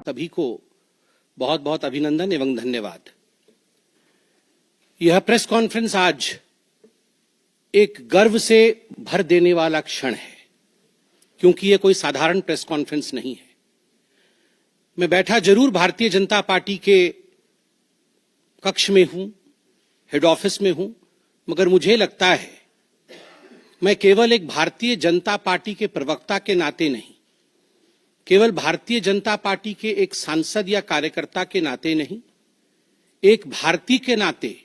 सभी को बहुत बहुत अभिनंदन एवं धन्यवाद। यह प्रेस कॉन्फ्रेंस आज एक गर्व से भर देने वाला क्षण है, क्योंकि यह कोई साधारण प्रेस कॉन्फ्रेंस नहीं है। मैं बैठा जरूर भारतीय जनता पार्टी के कक्ष में हूं, हेड ऑफिस में हूं, मगर मुझे लगता है मैं केवल एक भारतीय जनता पार्टी के प्रवक्ता के नाते नहीं, केवल भारतीय जनता पार्टी के एक सांसद या कार्यकर्ता के नाते नहीं, एक भारतीय के नाते,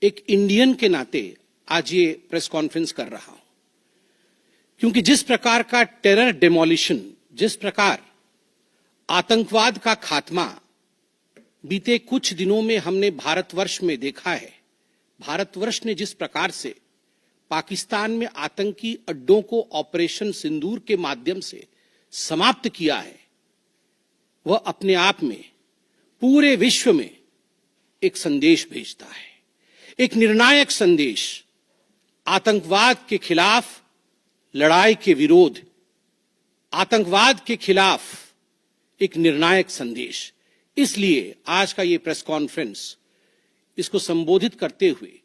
एक इंडियन के नाते आज ये प्रेस कॉन्फ्रेंस कर रहा हूं। क्योंकि जिस प्रकार का टेरर डेमोलिशन, जिस प्रकार आतंकवाद का खात्मा बीते कुछ दिनों में हमने भारतवर्ष में देखा है, भारतवर्ष ने जिस प्रकार से पाकिस्तान में आतंकी अड्डों को ऑपरेशन सिंदूर के माध्यम से समाप्त किया है, वह अपने आप में पूरे विश्व में एक संदेश भेजता है, एक निर्णायक संदेश। आतंकवाद के खिलाफ लड़ाई के विरोध, आतंकवाद के खिलाफ एक निर्णायक संदेश। इसलिए आज का ये प्रेस कॉन्फ्रेंस, इसको संबोधित करते हुए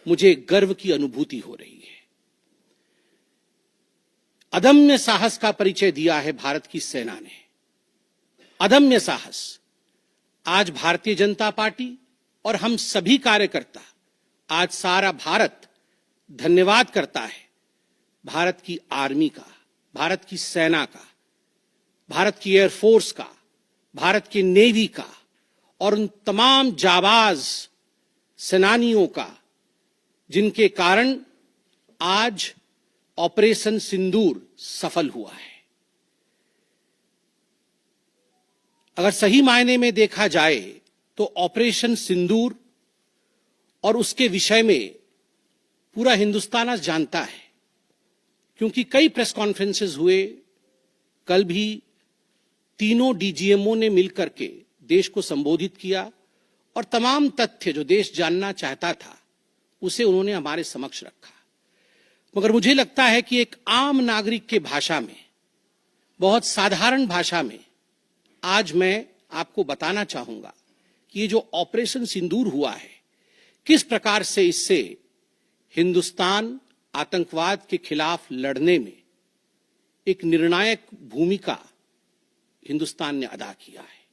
मुझे गर्व की अनुभूति हो रही है। अदम्य साहस का परिचय दिया है भारत की सेना ने, अदम्य साहस। आज भारतीय जनता पार्टी और हम सभी कार्यकर्ता, आज सारा भारत धन्यवाद करता है भारत की आर्मी का, भारत की सेना का, भारत की एयरफोर्स का, भारत की नेवी का और उन तमाम जाबाज सेनानियों का जिनके कारण आज ऑपरेशन सिंदूर सफल हुआ है। अगर सही मायने में देखा जाए तो ऑपरेशन सिंदूर और उसके विषय में पूरा हिंदुस्तान आज जानता है, क्योंकि कई प्रेस कॉन्फ्रेंसेस हुए। कल भी तीनों डीजीएमओ ने मिलकर के देश को संबोधित किया और तमाम तथ्य जो देश जानना चाहता था उसे उन्होंने हमारे समक्ष रखा। मगर मुझे लगता है कि एक आम नागरिक के भाषा में, बहुत साधारण भाषा में आज मैं आपको बताना चाहूंगा कि ये जो ऑपरेशन सिंदूर हुआ है, किस प्रकार से इससे हिंदुस्तान आतंकवाद के खिलाफ लड़ने में एक निर्णायक भूमिका हिंदुस्तान ने अदा किया है।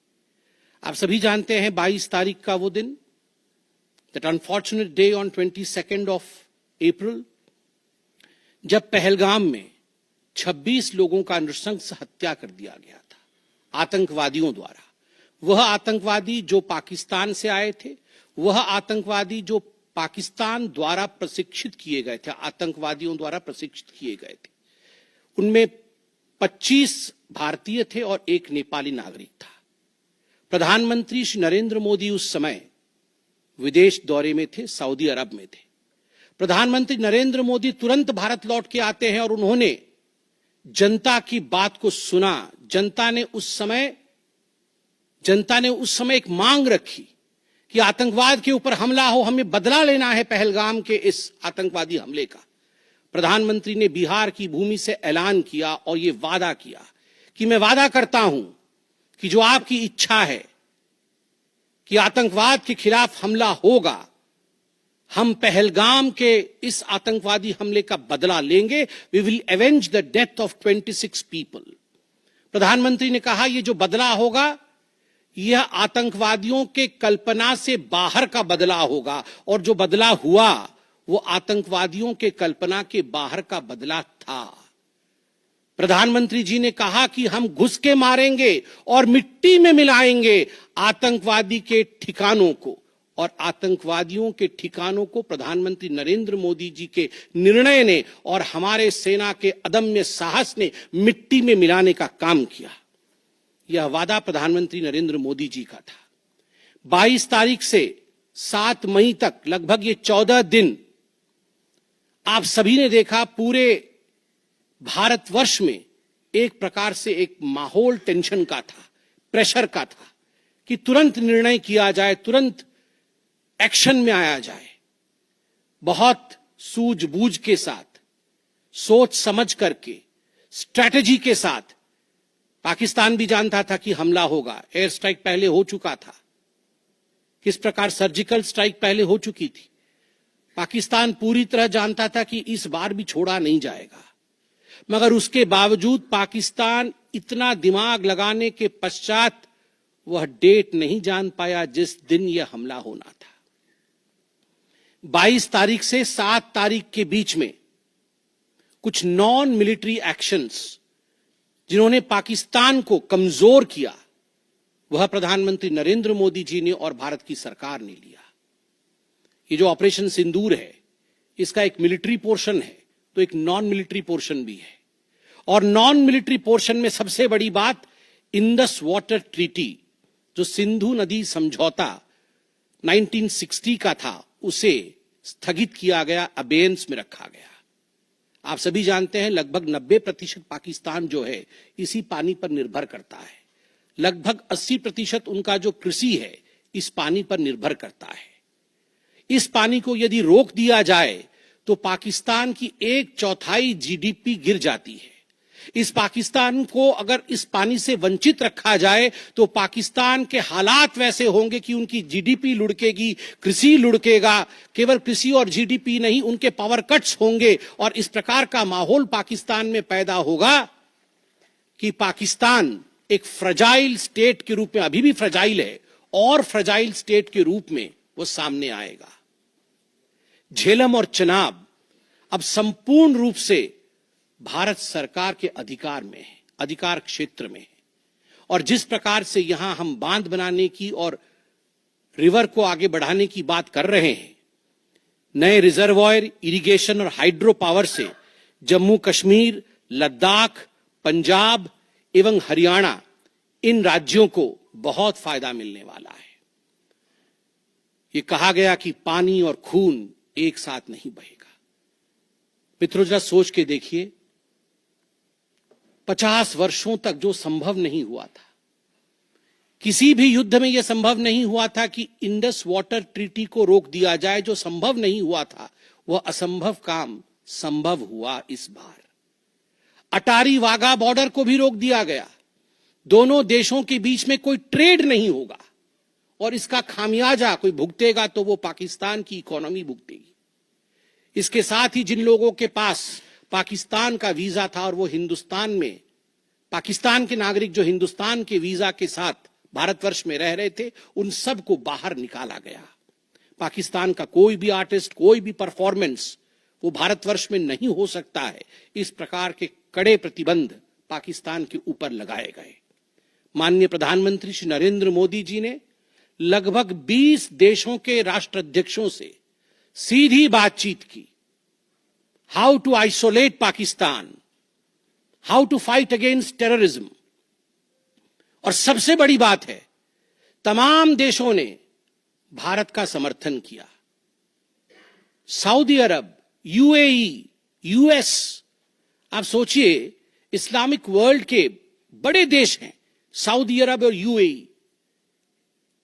आप सभी जानते हैं 22 तारीख का वो दिन, that unfortunate day on 22nd of April, जब पहलगाम में 26 लोगों का नृशंस हत्या कर दिया गया था आतंकवादियों द्वारा। वह आतंकवादी जो पाकिस्तान से आए थे, वह आतंकवादी जो पाकिस्तान द्वारा प्रशिक्षित किए गए थे, आतंकवादियों द्वारा प्रशिक्षित किए गए थे। उनमें 25 भारतीय थे और एक नेपाली नागरिक था। प्रधानमंत्री श्री नरेंद्र मोदी उस समय विदेश दौरे में थे, सऊदी अरब में थे। प्रधानमंत्री नरेंद्र मोदी तुरंत भारत लौट के आते हैं और उन्होंने जनता की बात को सुना। जनता ने उस समय एक मांग रखी कि आतंकवाद के ऊपर हमला हो, हमें बदला लेना है पहलगाम के इस आतंकवादी हमले का। प्रधानमंत्री ने बिहार की भूमि से ऐलान किया और यह वादा किया कि मैं वादा करता हूं कि जो आपकी इच्छा है कि आतंकवाद के खिलाफ हमला होगा, हम पहलगाम के इस आतंकवादी हमले का बदला लेंगे। We will avenge the death of 26 people. प्रधानमंत्री ने कहा यह जो बदला होगा, यह आतंकवादियों के कल्पना से बाहर का बदला होगा, और जो बदला हुआ वो आतंकवादियों के कल्पना के बाहर का बदला था। प्रधानमंत्री जी ने कहा कि हम घुस के मारेंगे और मिट्टी में मिलाएंगे आतंकवादी के ठिकानों को, और आतंकवादियों के ठिकानों को प्रधानमंत्री नरेंद्र मोदी जी के निर्णय ने और हमारे सेना के अदम्य साहस ने मिट्टी में मिलाने का काम किया। यह वादा प्रधानमंत्री नरेंद्र मोदी जी का था। 22 तारीख से 7 मई तक लगभग ये 14 दिन आप सभी ने देखा, पूरे भारतवर्ष में एक प्रकार से एक माहौल टेंशन का था, प्रेशर का था कि तुरंत निर्णय किया जाए, तुरंत एक्शन में आया जाए। बहुत सूझबूझ के साथ, सोच समझ करके, स्ट्रैटेजी के साथ पाकिस्तान भी जानता था कि हमला होगा, एयर स्ट्राइक पहले हो चुका था, किस प्रकार सर्जिकल स्ट्राइक पहले हो चुकी थी। पाकिस्तान पूरी तरह जानता था कि इस बार भी छोड़ा नहीं जाएगा, मगर उसके बावजूद पाकिस्तान इतना दिमाग लगाने के पश्चात वह डेट नहीं जान पाया जिस दिन यह हमला होना था। 22 तारीख से 7 तारीख के बीच में कुछ नॉन मिलिट्री एक्शंस जिन्होंने पाकिस्तान को कमजोर किया, वह प्रधानमंत्री नरेंद्र मोदी जी ने और भारत की सरकार ने लिया। ये जो ऑपरेशन सिंदूर है, इसका एक मिलिट्री पोर्शन है तो एक नॉन मिलिट्री पोर्शन भी है। और नॉन मिलिट्री पोर्शन में सबसे बड़ी बात इंडस वाटर ट्रीटी, जो सिंधु नदी समझौता 1960 का था, उसे स्थगित किया गया, अबेयंस में रखा गया। आप सभी जानते हैं लगभग 90% पाकिस्तान जो है इसी पानी पर निर्भर करता है। लगभग 80% उनका जो कृषि है इस पानी पर निर्भर करता है। इस पानी को यदि रोक दिया जाए तो पाकिस्तान की 1/4 जीडीपी गिर जाती है। इस पाकिस्तान को अगर इस पानी से वंचित रखा जाए तो पाकिस्तान के हालात वैसे होंगे कि उनकी जीडीपी लुढ़केगी, कृषि लुढ़केगा। केवल कृषि और जीडीपी नहीं, उनके पावर कट्स होंगे और इस प्रकार का माहौल पाकिस्तान में पैदा होगा कि पाकिस्तान एक फ्रजाइल स्टेट के रूप में, अभी भी फ्रजाइल है, और फ्रजाइल स्टेट के रूप में वो सामने आएगा। झेलम और चनाब अब संपूर्ण रूप से भारत सरकार के अधिकार में है, अधिकार क्षेत्र में है। और जिस प्रकार से यहां हम बांध बनाने की और रिवर को आगे बढ़ाने की बात कर रहे हैं, नए रिजर्वॉयर, इरिगेशन और हाइड्रो पावर से जम्मू कश्मीर, लद्दाख, पंजाब एवं हरियाणा, इन राज्यों को बहुत फायदा मिलने वाला है। ये कहा गया कि पानी और खून एक साथ नहीं बहेगा। मित्रों, जरा सोच के देखिए, 50 वर्षों तक जो संभव नहीं हुआ था, किसी भी युद्ध में यह संभव नहीं हुआ था कि इंडस वाटर ट्रीटी को रोक दिया जाए। जो संभव नहीं हुआ था वह असंभव काम संभव हुआ इस बार। अटारी वाघा बॉर्डर को भी रोक दिया गया। दोनों देशों के बीच में कोई ट्रेड नहीं होगा और इसका खामियाजा कोई भुगतेगा तो वो पाकिस्तान की इकोनॉमी भुगतेगी। इसके साथ ही जिन लोगों के पास पाकिस्तान का वीजा था और वो हिंदुस्तान में, पाकिस्तान के नागरिक जो हिंदुस्तान के वीजा के साथ भारतवर्ष में रह रहे थे, उन सब को बाहर निकाला गया। पाकिस्तान का कोई भी आर्टिस्ट, कोई भी परफॉर्मेंस वो भारतवर्ष में नहीं हो सकता है। इस प्रकार के कड़े प्रतिबंध पाकिस्तान के ऊपर लगाए गए। माननीय प्रधानमंत्री श्री नरेंद्र मोदी जी ने लगभग 20 देशों के राष्ट्राध्यक्षों से सीधी बातचीत की। How to isolate Pakistan, how to fight against terrorism. और सबसे बड़ी बात है, तमाम देशों ने भारत का समर्थन किया। सऊदी अरब, यूएई, यूएस, आप सोचिए, इस्लामिक वर्ल्ड के बड़े देश हैं सऊदी अरब और यूएई,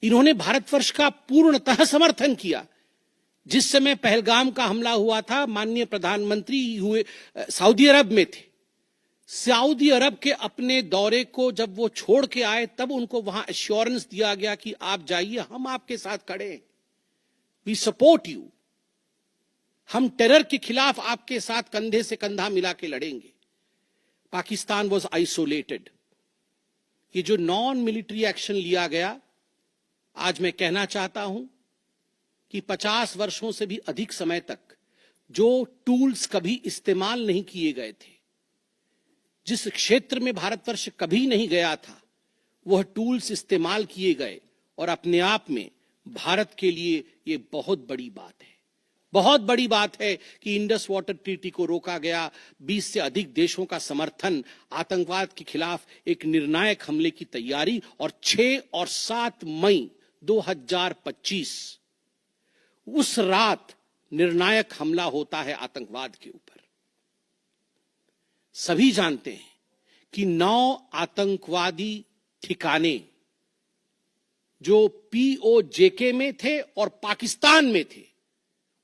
इन्होंने भारतवर्ष का पूर्णतः समर्थन किया। जिस समय पहलगाम का हमला हुआ था, माननीय प्रधानमंत्री सऊदी अरब में थे। सऊदी अरब के अपने दौरे को जब वो छोड़ के आए, तब उनको वहां एश्योरेंस दिया गया कि आप जाइए, हम आपके साथ खड़े हैं, वी सपोर्ट यू, हम टेरर के खिलाफ आपके साथ कंधे से कंधा मिला के लड़ेंगे। Pakistan was isolated. ये जो नॉन मिलिट्री एक्शन लिया गया, आज मैं कहना चाहता हूं कि 50 वर्षों से भी अधिक समय तक जो टूल्स कभी इस्तेमाल नहीं किए गए थे, जिस क्षेत्र में भारतवर्ष कभी नहीं गया था, वह टूल्स इस्तेमाल किए गए और अपने आप में भारत के लिए यह बहुत बड़ी बात है। बहुत बड़ी बात है कि इंडस वाटर ट्रीटी को रोका गया। 20 से अधिक देशों का समर्थन, आतंकवाद के खिलाफ एक निर्णायक हमले की तैयारी, और 6 और 7 मई 2025 उस रात निर्णायक हमला होता है आतंकवाद के ऊपर। सभी जानते हैं कि 9 आतंकवादी ठिकाने जो पीओजेके में थे और पाकिस्तान में थे,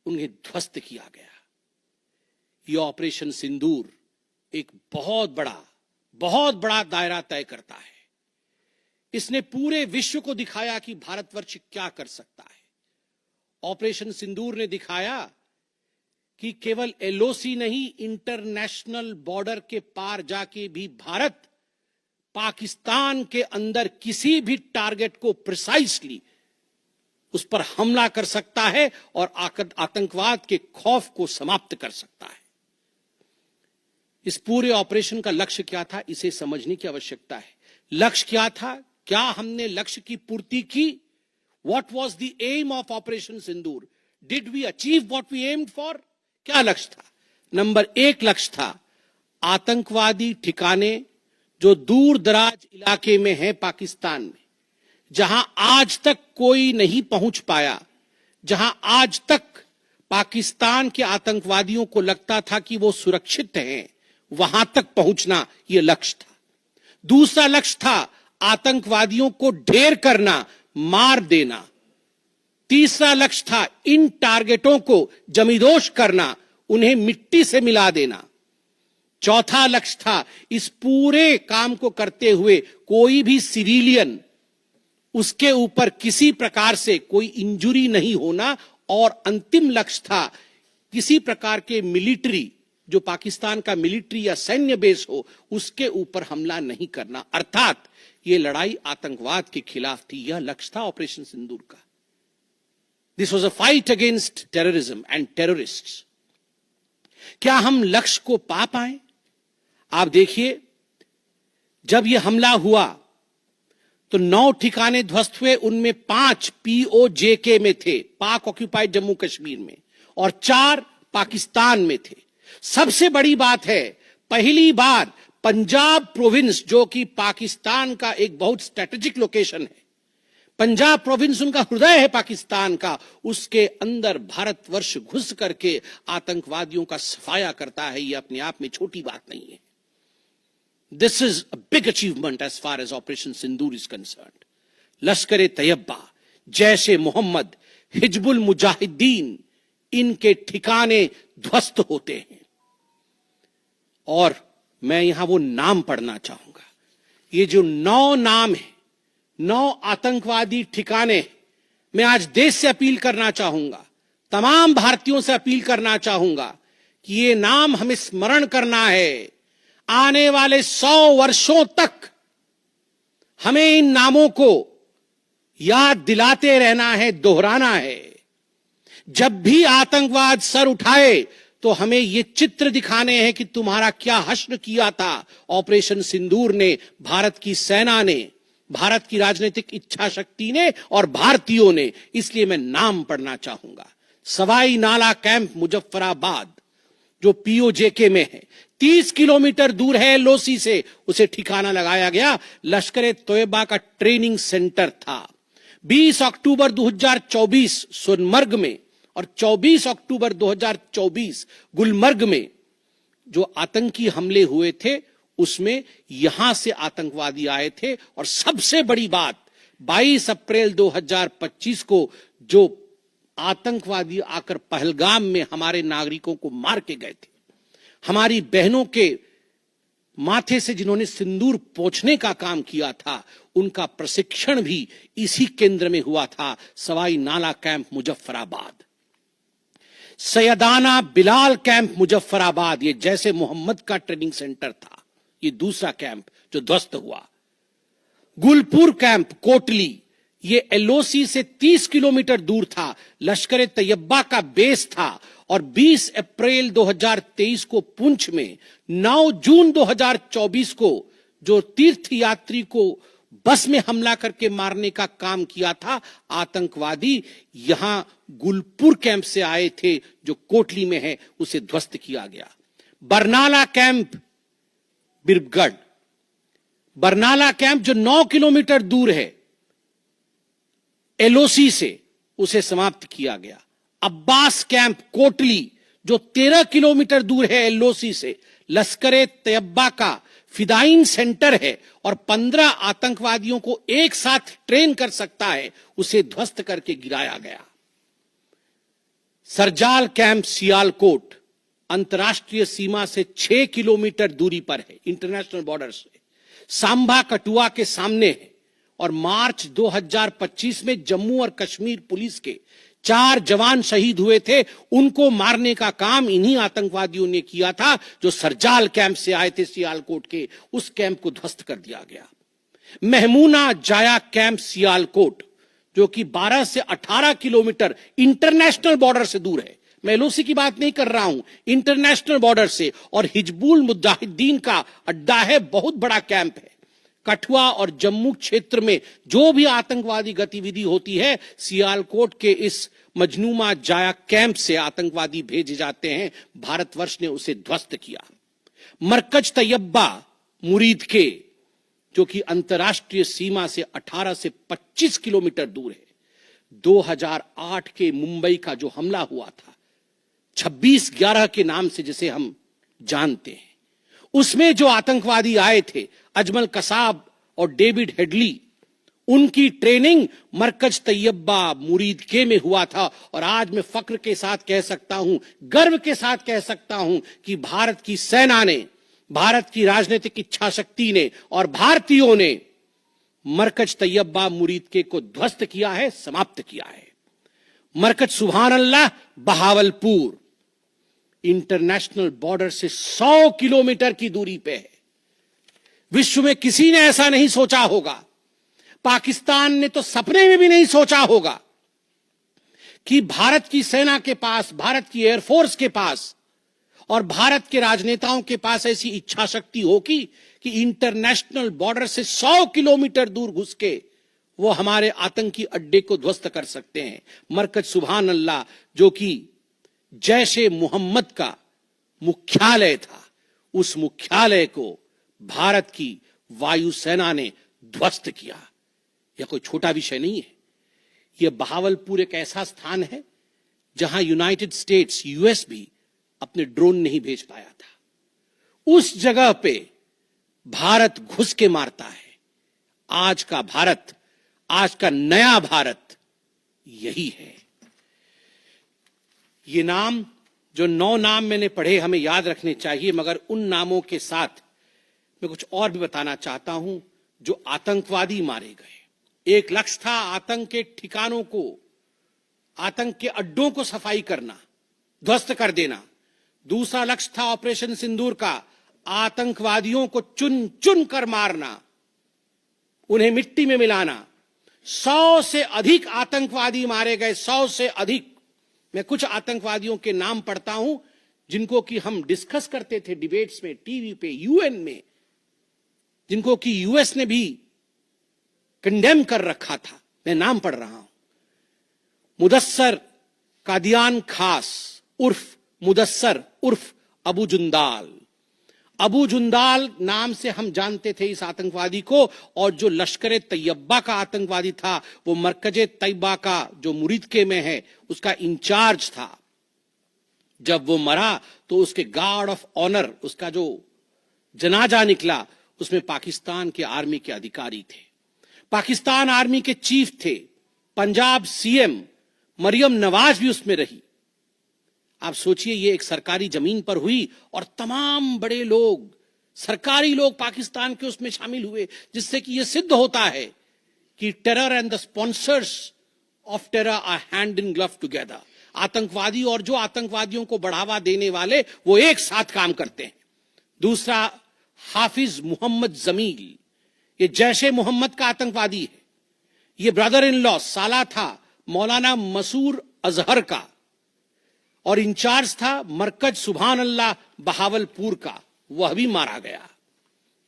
उन्हें ध्वस्त किया गया। यह ऑपरेशन सिंदूर एक बहुत बड़ा बहुत बड़ा दायरा तय करता है। इसने पूरे विश्व को दिखाया कि भारतवर्ष क्या कर सकता है। ऑपरेशन सिंदूर ने दिखाया कि केवल एलओसी नहीं, इंटरनेशनल बॉर्डर के पार जाके भी भारत पाकिस्तान के अंदर किसी भी टारगेट को प्रिसाइसली उस पर हमला कर सकता है और आतंकवाद के खौफ को समाप्त कर सकता है। इस पूरे ऑपरेशन का लक्ष्य क्या था, इसे समझने की आवश्यकता है। लक्ष्य क्या था? क्या हमने लक्ष्य की पूर्ति की? What was the aim of Operation Sindoor? Did we achieve what we aimed for? क्या लक्ष्य था? नंबर 1 लक्ष्य था आतंकवादी ठिकाने जो दूर दराज इलाके में है पाकिस्तान में, जहां आज तक कोई नहीं पहुंच पाया, जहां आज तक पाकिस्तान के आतंकवादियों को लगता था कि वो सुरक्षित हैं, वहां तक पहुंचना यह लक्ष्य था। दूसरा लक्ष्य था आतंकवादियों को ढेर करना, मार देना। तीसरा लक्ष्य था इन टारगेटों को जमींदोज करना, उन्हें मिट्टी से मिला देना। चौथा लक्ष्य था इस पूरे काम को करते हुए कोई भी सिविलियन, उसके ऊपर किसी प्रकार से कोई इंजुरी नहीं होना। और अंतिम लक्ष्य था किसी प्रकार के मिलिट्री, जो पाकिस्तान का मिलिट्री या सैन्य बेस हो, उसके ऊपर हमला नहीं करना। अर्थात यह लड़ाई आतंकवाद के खिलाफ थी। यह लक्ष्य था ऑपरेशन सिंदूर का। This was a fight against terrorism and terrorists. क्या हम लक्ष्य को पा पाए? आप देखिए, जब यह हमला हुआ तो 9 ठिकाने ध्वस्त हुए, उनमें 5 POJK में थे, पाक ऑक्यूपाइड जम्मू कश्मीर में, और 4 पाकिस्तान में थे। सबसे बड़ी बात है, पहली बार पंजाब प्रोविंस, जो कि पाकिस्तान का एक बहुत स्ट्रेटेजिक लोकेशन है, पंजाब प्रोविंस उनका हृदय है पाकिस्तान का, उसके अंदर भारतवर्ष घुस करके आतंकवादियों का सफाया करता है। यह अपने आप में छोटी बात नहीं है। This is a big achievement as far as operation Sindoor is concerned. Lashkar Taiba, Jaish Mohammad, Hizbul Mujahideen, इनके ठिकाने ध्वस्त होते हैं। और मैं यहां वो नाम पढ़ना चाहूंगा। ये जो 9 नाम है, 9 आतंकवादी ठिकाने, मैं आज देश से अपील करना चाहूंगा, तमाम भारतीयों से अपील करना चाहूंगा कि ये नाम हमें स्मरण करना है। आने वाले 100 वर्षों तक हमें इन नामों को याद दिलाते रहना है, दोहराना है। जब भी आतंकवाद सर उठाए तो हमें ये चित्र दिखाने हैं कि तुम्हारा क्या हश्र किया था ऑपरेशन सिंदूर ने, भारत की सेना ने, भारत की राजनीतिक इच्छा शक्ति ने और भारतीयों ने। इसलिए मैं नाम पढ़ना चाहूंगा। सवाई नाला कैंप मुजफ्फराबाद, जो POJK में है, 30 किलोमीटर दूर है LOC से, उसे ठिकाना लगाया गया। लश्कर तैयबा का ट्रेनिंग सेंटर था। 20 अक्टूबर 2024 सोनमर्ग में और 24 अक्टूबर 2024 गुलमर्ग में जो आतंकी हमले हुए थे, उसमें यहां से आतंकवादी आए थे। और सबसे बड़ी बात, 22 अप्रैल 2025 को जो आतंकवादी आकर पहलगाम में हमारे नागरिकों को मार के गए थे, हमारी बहनों के माथे से जिन्होंने सिंदूर पोंछने का काम किया था, उनका प्रशिक्षण भी इसी केंद्र में हुआ था, सवाई नाला कैंप मुजफ्फराबाद। सैयदाना बिलाल कैंप मुजफ्फराबाद, ये जैसे मोहम्मद का ट्रेनिंग सेंटर था, ये दूसरा कैंप जो ध्वस्त हुआ। गुलपुर कैंप कोटली, ये LOC से 30 किलोमीटर दूर था, लश्कर तैयबा का बेस था। और 20 अप्रैल 2023 को पुंछ में, 9 जून 2024 को जो तीर्थ यात्री को बस में हमला करके मारने का काम किया था आतंकवादी, यहां गुलपुर कैंप से आए थे जो कोटली में है, उसे ध्वस्त किया गया। बरनाला कैंप बिरगढ़, बरनाला कैंप जो 9 किलोमीटर दूर है LOC से, उसे समाप्त किया गया। अब्बास कैंप कोटली जो 13 किलोमीटर दूर है LOC से, लश्कर तैयबा का फिदाइन सेंटर है और 15 आतंकवादियों को एक साथ ट्रेन कर सकता है, उसे ध्वस्त करके गिराया गया। सरजाल कैंप सियालकोट, अंतर्राष्ट्रीय सीमा से 6 किलोमीटर दूरी पर है, इंटरनेशनल बॉर्डर से, सांबा कठुआ के सामने है। और मार्च 2025 में जम्मू और कश्मीर पुलिस के 4 जवान शहीद हुए थे। उनको मारने का काम इन्हीं आतंकवादियों ने किया था जो सरजाल कैंप से आए थे सियालकोट के। उस कैंप को ध्वस्त कर दिया गया। महमूना जाया कैंप सियालकोट, जो कि 12 से 18 किलोमीटर इंटरनेशनल बॉर्डर से दूर है, मैं एलओसी की बात नहीं कर रहा हूं, इंटरनेशनल बॉर्डर से, और हिजबुल मुजाहिदीन का अड्डा है, बहुत बड़ा कैंप है। कठुआ और जम्मू क्षेत्र में जो भी आतंकवादी गतिविधि होती है, सियालकोट के इस मजनूमा जाया कैंप से आतंकवादी भेजे जाते हैं। भारतवर्ष ने उसे ध्वस्त किया। मरकज तैयबा मुरीद के, जो कि अंतर्राष्ट्रीय सीमा से 18 से 25 किलोमीटर दूर है, 2008 के मुंबई का जो हमला हुआ था, 26/11 के नाम से जिसे हम जानते हैं, उसमें जो आतंकवादी आए थे, अजमल कसाब और डेविड हेडली, उनकी ट्रेनिंग मरकज तैयबा मुरीद के में हुआ था। और आज मैं फक्र के साथ कह सकता हूं, गर्व के साथ कह सकता हूं कि भारत की सेना ने, भारत की राजनीतिक इच्छा शक्ति ने और भारतीयों ने मरकज तैयबा मुरीद के को ध्वस्त किया है, समाप्त किया है। मरकज सुभान अल्लाह बहावलपुर इंटरनेशनल बॉर्डर से 100 किलोमीटर की दूरी पे है। विश्व में किसी ने ऐसा नहीं सोचा होगा, पाकिस्तान ने तो सपने में भी नहीं सोचा होगा कि भारत की सेना के पास, भारत की एयरफोर्स के पास और भारत के राजनेताओं के पास ऐसी इच्छा शक्ति होगी कि इंटरनेशनल बॉर्डर से 100 किलोमीटर दूर घुस के वो हमारे आतंकी अड्डे को ध्वस्त कर सकते हैं। मरकज सुभान अल्लाह, जो कि जैशे मोहम्मद का मुख्यालय था, उस मुख्यालय को भारत की वायुसेना ने ध्वस्त किया। यह कोई छोटा विषय नहीं है। यह बहावलपुर एक ऐसा स्थान है जहां यूनाइटेड स्टेट्स, यूएस भी अपने ड्रोन नहीं भेज पाया था। उस जगह पे भारत घुस के मारता है। आज का भारत, आज का नया भारत यही है। ये नाम, जो 9 नाम मैंने पढ़े, हमें याद रखने चाहिए, मगर उन नामों के साथ मैं कुछ और भी बताना चाहता हूं। जो आतंकवादी मारे गए, एक लक्ष्य था आतंक के ठिकानों को, आतंक के अड्डों को सफाई करना, ध्वस्त कर देना। दूसरा लक्ष्य था ऑपरेशन सिंदूर का, आतंकवादियों को चुन चुन कर मारना, उन्हें मिट्टी में मिलाना। 100 से अधिक आतंकवादी मारे गए, 100 से अधिक। मैं कुछ आतंकवादियों के नाम पढ़ता हूं जिनको कि हम डिस्कस करते थे डिबेट्स में, टीवी पे, यूएन में, जिनको कि यूएस ने भी कंडेम कर रखा था। मैं नाम पढ़ रहा हूं। मुदस्सर कादियान खास उर्फ मुदस्सर उर्फ अबू जुंदाल। अबू जुंदाल नाम से हम जानते थे इस आतंकवादी को। और जो लश्कर तैयबा का आतंकवादी था, वो मरकज तैयबा का जो मुरीद के में है, उसका इंचार्ज था। जब वो मरा तो उसके गार्ड ऑफ ऑनर, उसका जो जनाजा निकला, उसमें पाकिस्तान के आर्मी के अधिकारी थे, पाकिस्तान आर्मी के चीफ थे, पंजाब सीएम मरियम नवाज भी उसमें रही। आप सोचिए, ये एक सरकारी जमीन पर हुई और तमाम बड़े लोग, सरकारी लोग पाकिस्तान के उसमें शामिल हुए, जिससे कि यह सिद्ध होता है कि terror and the sponsors of terror are hand in glove together. आतंकवादी और जो आतंकवादियों को बढ़ावा देने वाले, वो एक साथ काम करते हैं। दूसरा, हाफिज मोहम्मद जमील, ये जैशे मोहम्मद का आतंकवादी है। ये ब्रदर इन लॉ, साला था मौलाना मसूर अजहर का, और इंचार्ज था मरकज सुभान अल्लाह बहावलपुर का, वह भी मारा गया।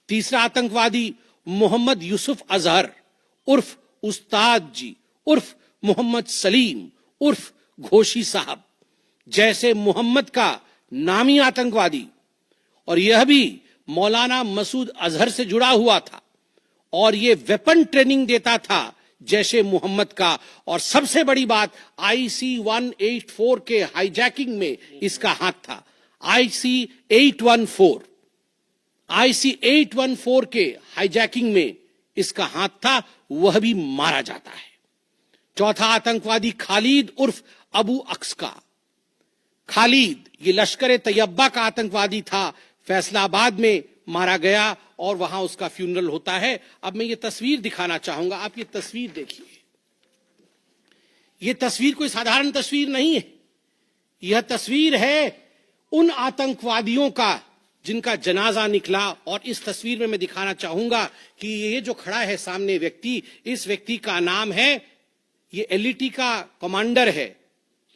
तीसरा आतंकवादी मोहम्मद यूसुफ अजहर उर्फ उस्ताद जी उर्फ मोहम्मद सलीम उर्फ घोशी साहब, जैसे मोहम्मद का नामी आतंकवादी, और यह भी मौलाना मसूद अजहर से जुड़ा हुआ था और यह वेपन ट्रेनिंग देता था जैशे मोहम्मद का। और सबसे बड़ी बात, IC 184 के हाईजैकिंग में इसका हाथ था। IC 814 के हाईजैकिंग में इसका हाथ था, वह भी मारा जाता है। चौथा आतंकवादी खालिद उर्फ अबू अक्स का। खालिद, ये लश्कर तैयबा का आतंकवादी था, फैसलाबाद में मारा गया और वहां उसका फ्यूनरल होता है। अब मैं ये तस्वीर दिखाना चाहूंगा, आप ये तस्वीर देखिए। ये तस्वीर कोई साधारण तस्वीर नहीं है, यह तस्वीर है उन आतंकवादियों का जिनका जनाजा निकला। और इस तस्वीर में मैं दिखाना चाहूंगा कि ये जो खड़ा है सामने व्यक्ति, इस व्यक्ति का नाम है, ये एलईटी का कमांडर है,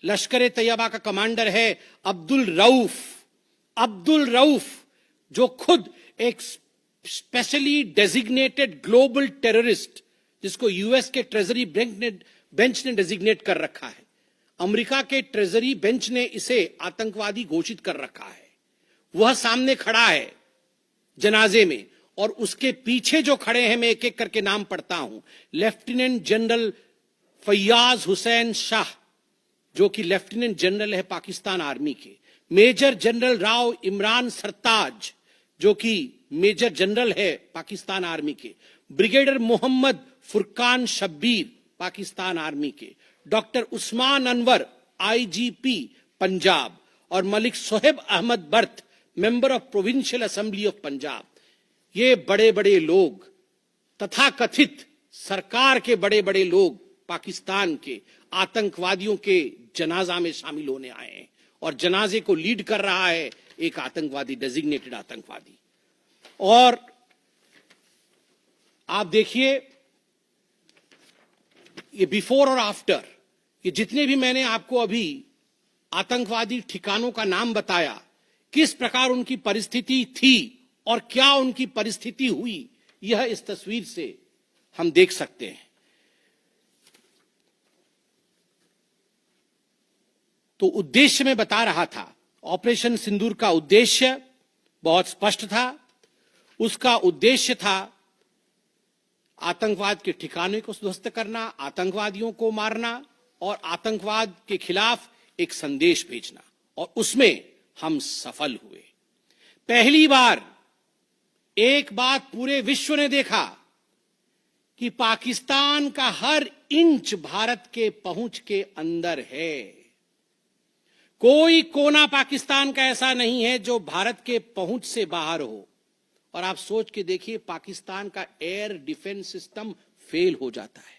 लश्कर तैयबा का कमांडर है अब्दुल रऊफ। अब्दुल रऊफ जो खुद एक स्पेशली डेजिग्नेटेड ग्लोबल टेररिस्ट, जिसको यूएस के ट्रेजरी बेंच ने डेजिग्नेट कर रखा है, अमेरिका के ट्रेजरी बेंच ने इसे आतंकवादी घोषित कर रखा है, वह सामने खड़ा है जनाजे में। और उसके पीछे जो खड़े हैं, मैं एक एक करके नाम पढ़ता हूं। लेफ्टिनेंट जनरल फैयाज हुसैन शाह, जो कि लेफ्टिनेंट जनरल है पाकिस्तान आर्मी के। मेजर जनरल राव इमरान सरताज, जो कि मेजर जनरल है पाकिस्तान आर्मी के। ब्रिगेडियर मोहम्मद फुरकान शब्बीर, पाकिस्तान आर्मी के। Doctor Usman Anwar, IGP Punjab. और Malik Sohaib Ahmad Bharth, member of provincial assembly of Punjab. ये बड़े बड़े लोग, तथाकथित सरकार के बड़े बड़े लोग, पाकिस्तान के आतंकवादियों के जनाजा में शामिल होने आए हैं। और जनाजे को लीड कर रहा है एक आतंकवादी, डेजिग्नेटेड आतंकवादी। और आप देखिए ये बिफोर और आफ्टर, ये जितने भी मैंने आपको अभी आतंकवादी ठिकानों का नाम बताया, किस प्रकार उनकी परिस्थिति थी और क्या उनकी परिस्थिति हुई, यह इस तस्वीर से हम देख सकते हैं। तो उद्देश्य मैं बता रहा था, ऑपरेशन सिंदूर का उद्देश्य बहुत स्पष्ट था। उसका उद्देश्य था आतंकवाद के ठिकाने को ध्वस्त करना, आतंकवादियों को मारना और आतंकवाद के खिलाफ एक संदेश भेजना। और उसमें हम सफल हुए। पहली बार एक बात पूरे विश्व ने देखा कि पाकिस्तान का हर इंच भारत के पहुंच के अंदर है। कोई कोना पाकिस्तान का ऐसा नहीं है जो भारत के पहुंच से बाहर हो। और आप सोच के देखिए, पाकिस्तान का एयर डिफेंस सिस्टम फेल हो जाता है।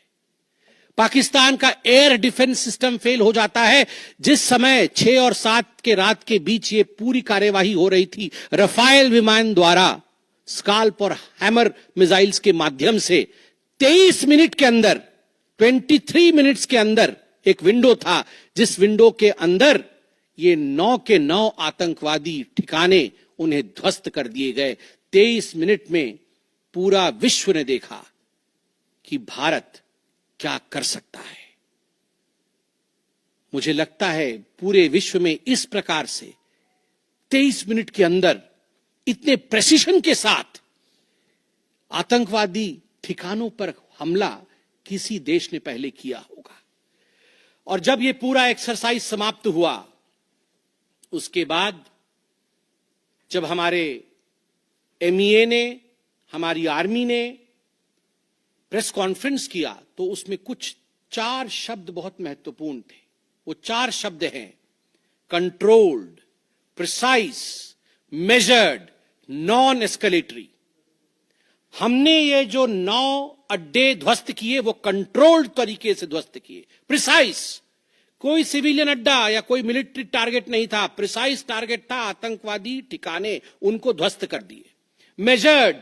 पाकिस्तान का एयर डिफेंस सिस्टम फेल हो जाता है। जिस समय 6 और 7 के रात के बीच ये पूरी कार्यवाही हो रही थी, रफाल विमान द्वारा स्काल्प और हैमर मिसाइल्स के माध्यम से 23 मिनट के अंदर, 23 मिनट्स के अंदर एक विंडो था, जिस विंडो के अंदर ये 9 के 9 आतंकवादी ठिकाने उन्हें ध्वस्त कर दिए गए। 23 मिनट में पूरा विश्व ने देखा कि भारत क्या कर सकता है। मुझे लगता है पूरे विश्व में इस प्रकार से 23 मिनट के अंदर इतने प्रेसिशन के साथ आतंकवादी ठिकानों पर हमला किसी देश ने पहले किया होगा। और जब यह पूरा एक्सरसाइज समाप्त हुआ, उसके बाद जब हमारे एमईए ने, हमारी आर्मी ने प्रेस कॉन्फ्रेंस किया, तो उसमें कुछ 4 शब्द बहुत महत्वपूर्ण थे। वो 4 शब्द हैं controlled, precise, measured, non escalatory. हमने ये जो 9 अड्डे ध्वस्त किए वो कंट्रोल्ड तरीके से ध्वस्त किए। प्रिसाइज, कोई सिविलियन अड्डा या कोई मिलिट्री टारगेट नहीं था, प्रिसाइज टारगेट था, आतंकवादी ठिकाने, उनको ध्वस्त कर दिए। मेजर्ड,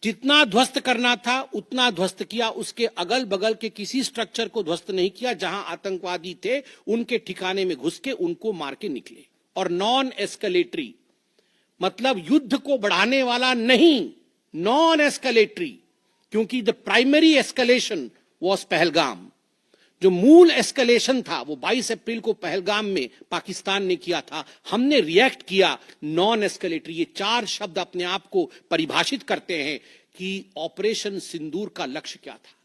जितना ध्वस्त करना था उतना ध्वस्त किया, उसके अगल बगल के किसी स्ट्रक्चर को ध्वस्त नहीं किया। जहां आतंकवादी थे उनके ठिकाने में घुस के उनको मार के निकले। और नॉन एस्केलेटरी मतलब युद्ध को बढ़ाने वाला नहीं, नॉन एस्केलेटरी, क्योंकि the primary escalation was Pahalgam. जो मूल एस्केलेशन था वो 22 अप्रैल को पहलगाम में पाकिस्तान ने किया था। हमने रिएक्ट किया नॉन एस्केलेटरी। ये 4 शब्द अपने आप को परिभाषित करते हैं कि ऑपरेशन सिंदूर का लक्ष्य क्या था।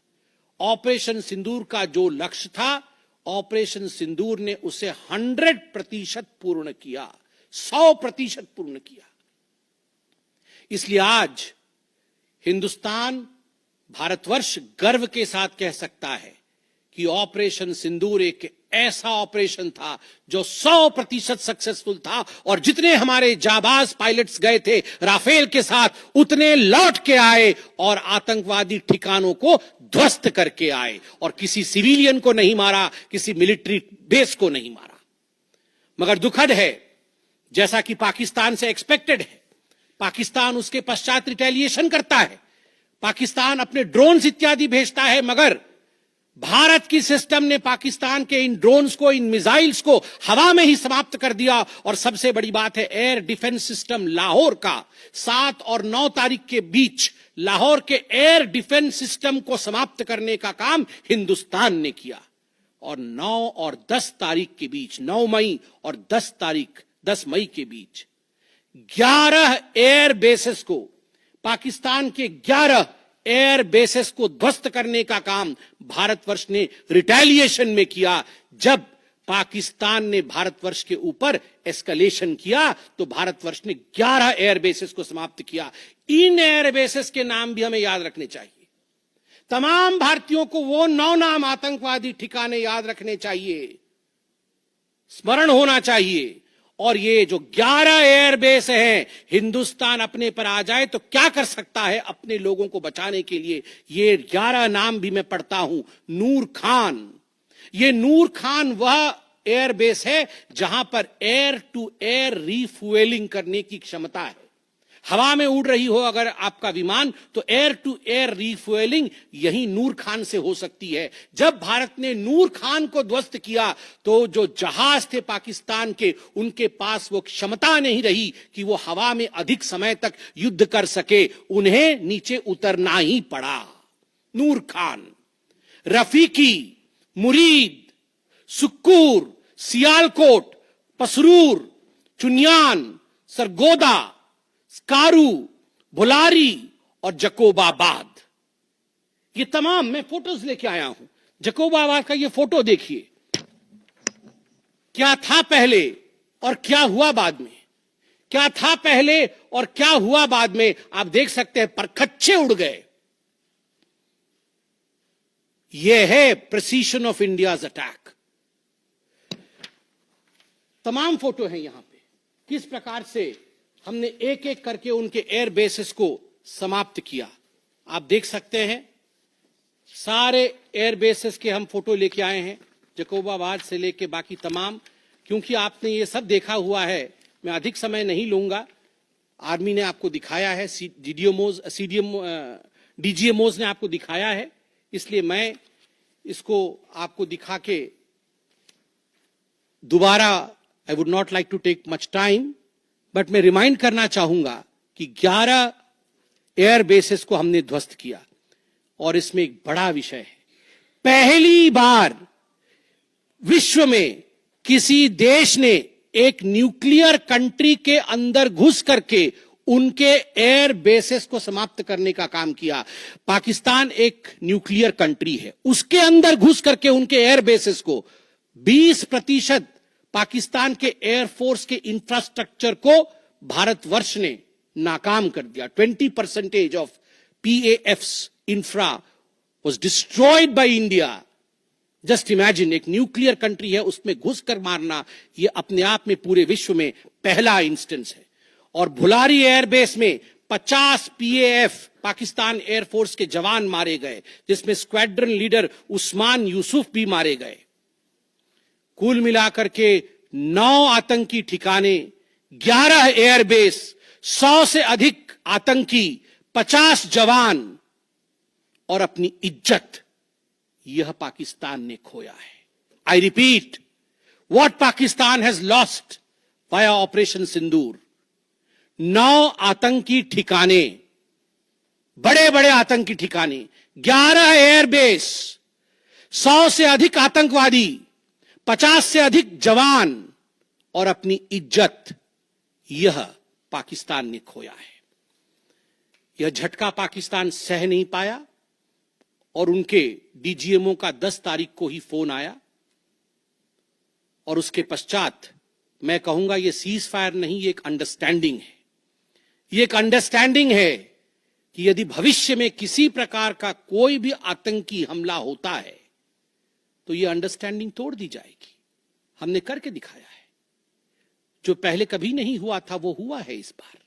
ऑपरेशन सिंदूर का जो लक्ष्य था, ऑपरेशन सिंदूर ने उसे 100% पूर्ण किया, 100% पूर्ण किया। इसलिए आज हिंदुस्तान, भारतवर्ष गर्व के साथ कह सकता है कि ऑपरेशन सिंदूर एक ऐसा ऑपरेशन था जो 100% सक्सेसफुल था, और जितने हमारे जाबाज पायलट्स गए थे राफेल के साथ उतने लौट के आए और आतंकवादी ठिकानों को ध्वस्त करके आए, और किसी सिविलियन को नहीं मारा, किसी मिलिट्री बेस को नहीं मारा। मगर दुखद है, जैसा कि पाकिस्तान से एक्सपेक्टेड है, पाकिस्तान उसके पश्चात रिटेलिएशन करता है, पाकिस्तान अपने ड्रोन्स इत्यादि भेजता है, मगर भारत की सिस्टम ने पाकिस्तान के इन ड्रोन्स को, इन मिसाइल्स को हवा में ही समाप्त कर दिया। और सबसे बड़ी बात है, एयर डिफेंस सिस्टम लाहौर का 7 और 9 तारीख के बीच लाहौर के एयर डिफेंस सिस्टम को समाप्त करने का काम हिंदुस्तान ने किया। और 9 और 10 तारीख के बीच, 9 मई और 10 मई के बीच 11 एयर बेसेस को, पाकिस्तान के 11 एयर बेसेस को ध्वस्त करने का काम भारतवर्ष ने रिटेलिएशन में किया। जब पाकिस्तान ने भारतवर्ष के ऊपर एस्केलेशन किया तो भारतवर्ष ने 11 एयर बेसेस को समाप्त किया। इन एयर बेसेस के नाम भी हमें याद रखने चाहिए। तमाम भारतीयों को वो 9 नाम आतंकवादी ठिकाने याद रखने चाहिए, स्मरण होना चाहिए। और ये जो 11 एयरबेस हैं, हिंदुस्तान अपने पर आ जाए तो क्या कर सकता है अपने लोगों को बचाने के लिए। ये 11 नाम भी मैं पढ़ता हूं। नूर खान, ये नूर खान वह एयरबेस है जहां पर एयर टू एयर रीफ्यूएलिंग करने की क्षमता है। हवा में उड़ रही हो अगर आपका विमान, तो एयर टू एयर रीफ्यूएलिंग यही नूर खान से हो सकती है। जब भारत ने नूर खान को ध्वस्त किया तो जो जहाज थे पाकिस्तान के, उनके पास वो क्षमता नहीं रही कि वो हवा में अधिक समय तक युद्ध कर सके, उन्हें नीचे उतरना ही पड़ा। नूर खान, रफीकी, मुरीद, सुक्कूर, सियालकोट, पसरूर, चुनियान, सरगोदा, स्कारू, भुलारी और जकोबाबाद, ये तमाम मैं फोटोज लेके आया हूं। जकोबाबाद का ये फोटो देखिए, क्या था पहले और क्या हुआ बाद में, क्या था पहले और क्या हुआ बाद में। आप देख सकते हैं परखच्चे उड़ गए। यह है प्रिसीशन ऑफ इंडियाज अटैक। तमाम फोटो हैं यहां पे, किस प्रकार से हमने एक एक करके उनके एयर बेसेस को समाप्त किया। आप देख सकते हैं सारे एयर बेसेस के हम फोटो लेके आए हैं, जकोबाबाद से लेके बाकी तमाम। क्योंकि आपने ये सब देखा हुआ है, मैं अधिक समय नहीं लूंगा। आर्मी ने आपको दिखाया है, डीजीएमओज ने आपको दिखाया है, इसलिए मैं इसको आपको दिखा के दोबारा, I would not like to take much time, but मैं रिमाइंड करना चाहूंगा कि 11 एयर बेसेस को हमने ध्वस्त किया। और इसमें एक बड़ा विषय है, पहली बार विश्व में किसी देश ने एक न्यूक्लियर कंट्री के अंदर घुस करके उनके एयर बेसेस को समाप्त करने का काम किया। पाकिस्तान एक न्यूक्लियर कंट्री है, उसके अंदर घुस करके उनके एयर बेसेस को 20% पाकिस्तान के एयरफोर्स के इंफ्रास्ट्रक्चर को भारतवर्ष ने नाकाम कर दिया। 20% of PAF's infra was destroyed by India. Just imagine, एक न्यूक्लियर कंट्री है, उसमें घुसकर मारना, यह अपने आप में पूरे विश्व में पहला इंस्टेंस है। और भुलारी एयरबेस में 50 PAF पाकिस्तान एयरफोर्स के जवान मारे गए, जिसमें स्क्वाड्रन लीडर उस्मान यूसुफ भी मारे गए। कुल मिलाकर के 9 आतंकी ठिकाने, 11 एयरबेस, 100 से अधिक आतंकी, 50 जवान और अपनी इज्जत, यह पाकिस्तान ने खोया है। I repeat, what Pakistan has lost via operation Sindoor. 9 आतंकी ठिकाने, बड़े बड़े आतंकी ठिकाने, 11 एयरबेस, 100 से अधिक आतंकवादी, 50 से अधिक जवान और अपनी इज्जत, यह पाकिस्तान ने खोया है। यह झटका पाकिस्तान सह नहीं पाया और उनके डीजीएमओ का 10 तारीख को ही फोन आया। और उसके पश्चात मैं कहूंगा यह सीज फायर नहीं, यह एक अंडरस्टैंडिंग है। यह एक अंडरस्टैंडिंग है कि यदि भविष्य में किसी प्रकार का कोई भी आतंकी हमला होता है तो ये अंडरस्टैंडिंग तोड़ दी जाएगी। हमने करके दिखाया है, जो पहले कभी नहीं हुआ था वो हुआ है इस बार,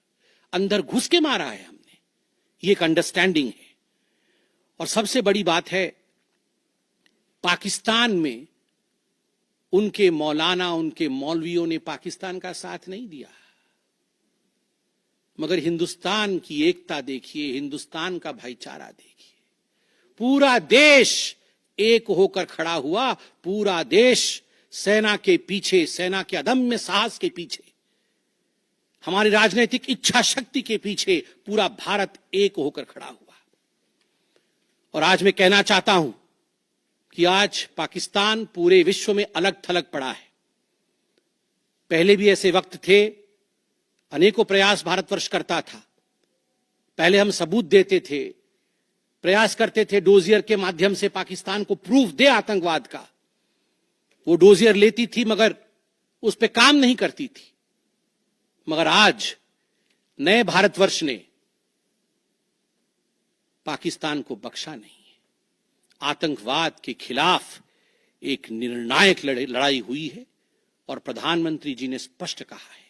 अंदर घुस के मारा है हमने, ये एक अंडरस्टैंडिंग है। और सबसे बड़ी बात है, पाकिस्तान में उनके मौलाना, उनके मौलवियों ने पाकिस्तान का साथ नहीं दिया, मगर हिंदुस्तान की एकता देखिए, हिंदुस्तान का भाईचारा देखिए, पूरा देश एक होकर खड़ा हुआ, पूरा देश सेना के पीछे, सेना के अदम्य साहस के पीछे, हमारी राजनीतिक इच्छा शक्ति के पीछे पूरा भारत एक होकर खड़ा हुआ। और आज मैं कहना चाहता हूं कि आज पाकिस्तान पूरे विश्व में अलग थलग पड़ा है। पहले भी ऐसे वक्त थे, अनेकों प्रयास भारतवर्ष करता था। पहले हम सबूत देते थे, प्रयास करते थे डोजियर के माध्यम से पाकिस्तान को प्रूफ दे आतंकवाद का। वो डोजियर लेती थी मगर उस पर काम नहीं करती थी। मगर आज नए भारतवर्ष ने पाकिस्तान को बख्शा नहीं है। आतंकवाद के खिलाफ एक निर्णायक लड़ाई हुई है और प्रधानमंत्री जी ने स्पष्ट कहा है,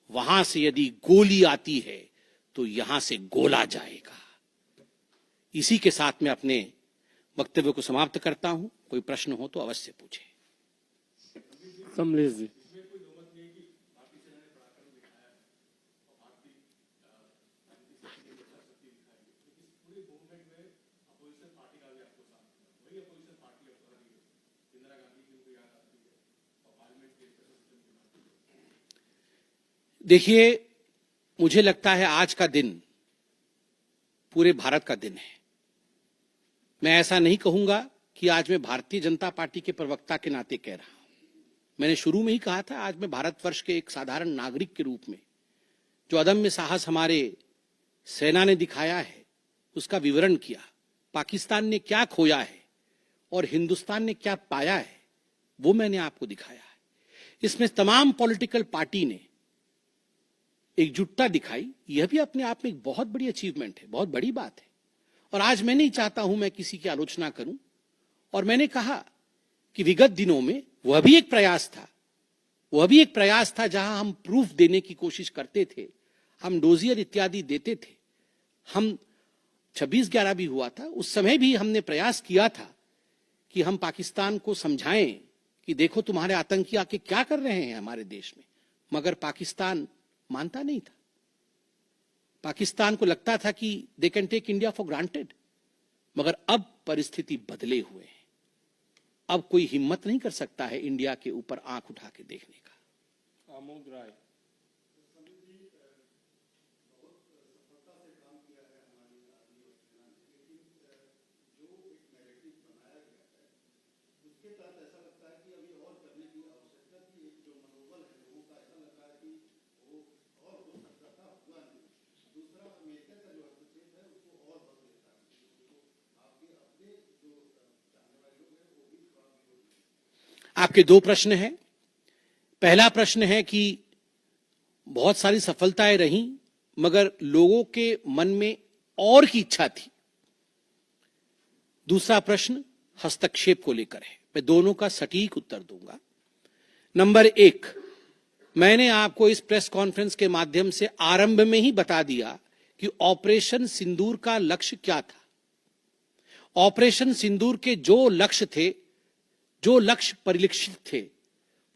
वहां से यदि गोली आती है तो यहां से गोला जाएगा। इसी के साथ मैं अपने वक्तव्य को समाप्त करता हूं। कोई प्रश्न हो तो अवश्य पूछे। कमलेश जी। देखिए, मुझे लगता है आज का दिन पूरे भारत का दिन है। मैं ऐसा नहीं कहूंगा कि आज मैं भारतीय जनता पार्टी के प्रवक्ता के नाते कह रहा हूं। मैंने शुरू में ही कहा था, आज मैं भारतवर्ष के एक साधारण नागरिक के रूप में जो अदम्य साहस हमारे सेना ने दिखाया है उसका विवरण किया। पाकिस्तान ने क्या खोया है और हिंदुस्तान ने क्या पाया है वो मैंने आपको दिखाया है। इसमें तमाम पॉलिटिकल पार्टी ने एकजुटता दिखाई, यह भी अपने आप में एक बहुत बड़ी अचीवमेंट है, बहुत बड़ी बात है। और आज मैं नहीं चाहता हूं मैं किसी की आलोचना करूं, और मैंने कहा कि विगत दिनों में वह भी एक प्रयास था जहां हम प्रूफ देने की कोशिश करते थे, हम डोजियर इत्यादि देते थे, हम 26/11 भी हुआ था, उस समय भी हमने प्रयास किया था कि हम पाकिस्तान को समझाएं कि देखो तुम्हारे आतंकी आके क्या कर रहे हैं हमारे देश में। मगर पाकिस्तान मानता नहीं था। पाकिस्तान को लगता था कि they can take India for granted. मगर अब परिस्थिति बदले हुए हैं। अब कोई हिम्मत नहीं कर सकता है इंडिया के ऊपर आंख उठा के देखने का। आमोद राय। आपके दो प्रश्न हैं। पहला प्रश्न है कि बहुत सारी सफलताएं रहीं मगर लोगों के मन में और की इच्छा थी। दूसरा प्रश्न हस्तक्षेप को लेकर है। मैं दोनों का सटीक उत्तर दूंगा। नंबर 1, मैंने आपको इस प्रेस कॉन्फ्रेंस के माध्यम से आरंभ में ही बता दिया कि ऑपरेशन सिंदूर का लक्ष्य क्या था। ऑपरेशन सिंदूर के जो लक्ष्य थे, जो लक्ष्य परिलक्षित थे,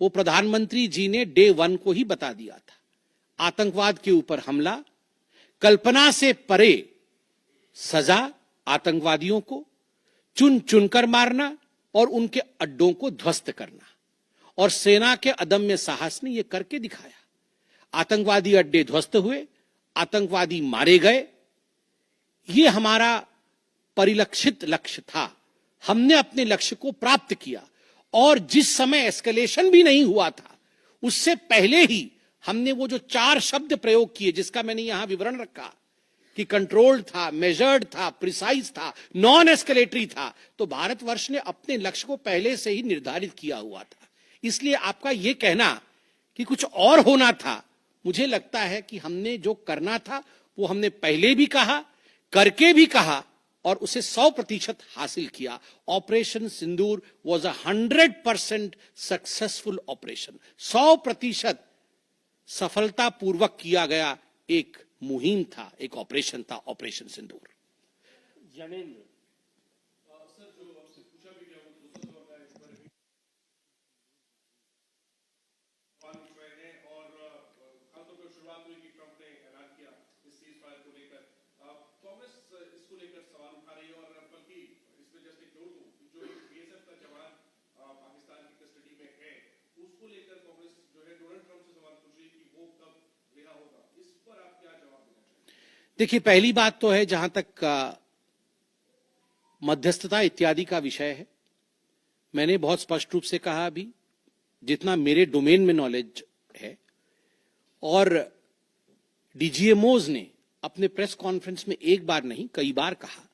वो प्रधानमंत्री जी ने डे 1 को ही बता दिया था। आतंकवाद के ऊपर हमला, कल्पना से परे सजा आतंकवादियों को, चुन चुनकर मारना और उनके अड्डों को ध्वस्त करना। और सेना के अदम्य साहस ने यह करके दिखाया। आतंकवादी अड्डे ध्वस्त हुए, आतंकवादी मारे गए। यह हमारा परिलक्षित लक्ष्य था। हमने अपने लक्ष्य को प्राप्त किया। और जिस समय एस्केलेशन भी नहीं हुआ था, उससे पहले ही हमने वो जो 4 शब्द प्रयोग किए, जिसका मैंने यहां विवरण रखा कि कंट्रोल्ड था, मेजर्ड था, प्रिसाइज था, नॉन एस्केलेटरी था, तो भारतवर्ष ने अपने लक्ष्य को पहले से ही निर्धारित किया हुआ था। इसलिए आपका यह कहना कि कुछ और होना था, मुझे लगता है कि हमने जो करना था वो हमने पहले भी कहा, करके भी कहा और उसे 100% हासिल किया। Operation Sindoor was 100% successful operation. 100% सफलतापूर्वक किया गया एक मुहिम था, एक ऑपरेशन था ऑपरेशन सिंदूर। जनेंद्र देखिए, पहली बात तो है, जहां तक मध्यस्थता इत्यादि का विषय है, मैंने बहुत स्पष्ट रूप से कहा अभी, जितना मेरे डोमेन में नॉलेज है, और डीजीएमओज ने अपने प्रेस कॉन्फ्रेंस में एक बार नहीं कई बार कहा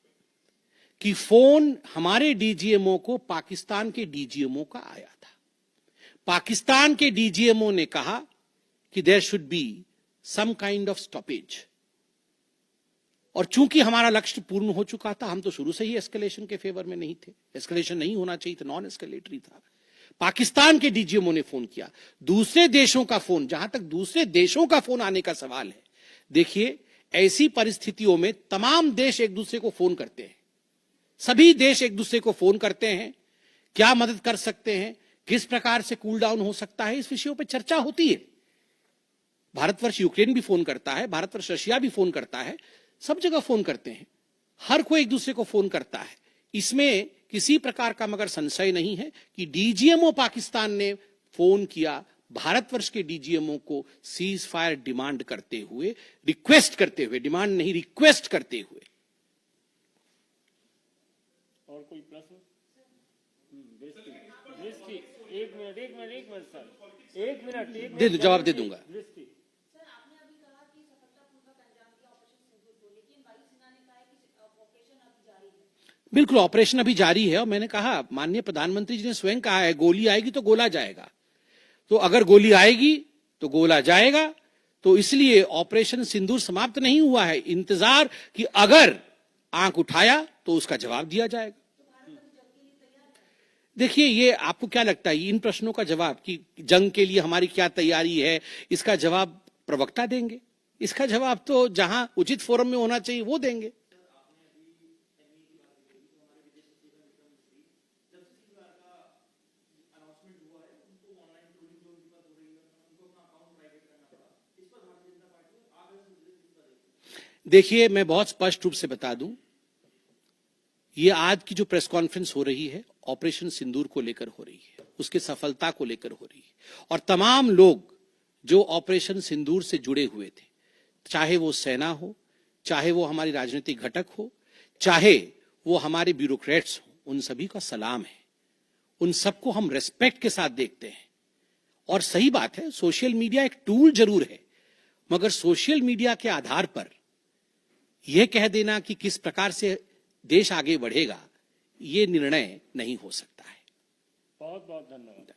कि फोन हमारे डीजीएमओ को पाकिस्तान के डीजीएमओ का आया था। पाकिस्तान के डीजीएमओ ने कहा कि there should be some kind of stoppage, और चूंकि हमारा लक्ष्य पूर्ण हो चुका था, हम तो शुरू से ही एस्केलेशन के फेवर में नहीं थे, एस्केलेशन नहीं होना चाहिए था, नॉन एस्केलेटरी था। पाकिस्तान के डीजीएमओ ने फोन किया। दूसरे देशों का फोन, जहां तक दूसरे देशों का फोन आने का सवाल है, देखिए, ऐसी परिस्थितियों में तमाम देश एक दूसरे को फोन करते हैं, सभी देश एक दूसरे को फोन करते हैं, क्या मदद कर सकते हैं, किस प्रकार से कूल डाउन हो सकता है, इस विषयों पर चर्चा होती है। भारतवर्ष यूक्रेन भी फोन करता है, भारतवर्ष रशिया भी फोन करता है, सब जगह फोन करते हैं, हर कोई एक दूसरे को फोन करता है। इसमें किसी प्रकार का मगर संशय नहीं है कि डीजीएमओ पाकिस्तान ने फोन किया भारतवर्ष के डीजीएमओ को सीज फायर डिमांड करते हुए, रिक्वेस्ट करते हुए, डिमांड नहीं रिक्वेस्ट करते हुए। और कोई प्रश्न? एक मिनट सर, एक मिनट दे जवाब दे दूंगा। बिल्कुल, ऑपरेशन अभी जारी है, और मैंने कहा, माननीय प्रधानमंत्री जी ने स्वयं कहा है, गोली आएगी तो गोला जाएगा। तो अगर गोली आएगी तो गोला जाएगा। तो इसलिए ऑपरेशन सिंदूर समाप्त नहीं हुआ है, इंतजार कि अगर आंख उठाया तो उसका जवाब दिया जाएगा। देखिए, ये आपको क्या लगता है, इन प्रश्नों का जवाब कि जंग के लिए हमारी क्या तैयारी है, इसका जवाब प्रवक्ता देंगे। इसका जवाब तो जहां उचित फोरम में होना चाहिए वो देंगे। देखिए, मैं बहुत स्पष्ट रूप से बता दूं, ये आज की जो प्रेस कॉन्फ्रेंस हो रही है, ऑपरेशन सिंदूर को लेकर हो रही है, उसके सफलता को लेकर हो रही है, और तमाम लोग जो ऑपरेशन सिंदूर से जुड़े हुए थे, चाहे वो सेना हो, चाहे वो हमारी राजनीतिक घटक हो, चाहे वो हमारे ब्यूरोक्रेट्स हो, उन सभी का सलाम है। उन सबको हम रेस्पेक्ट के साथ देखते हैं। और सही बात है, सोशल मीडिया एक टूल जरूर है, मगर सोशल मीडिया के आधार पर यह कह देना कि किस प्रकार से देश आगे बढ़ेगा, ये निर्णय नहीं हो सकता है। बहुत बहुत धन्यवाद।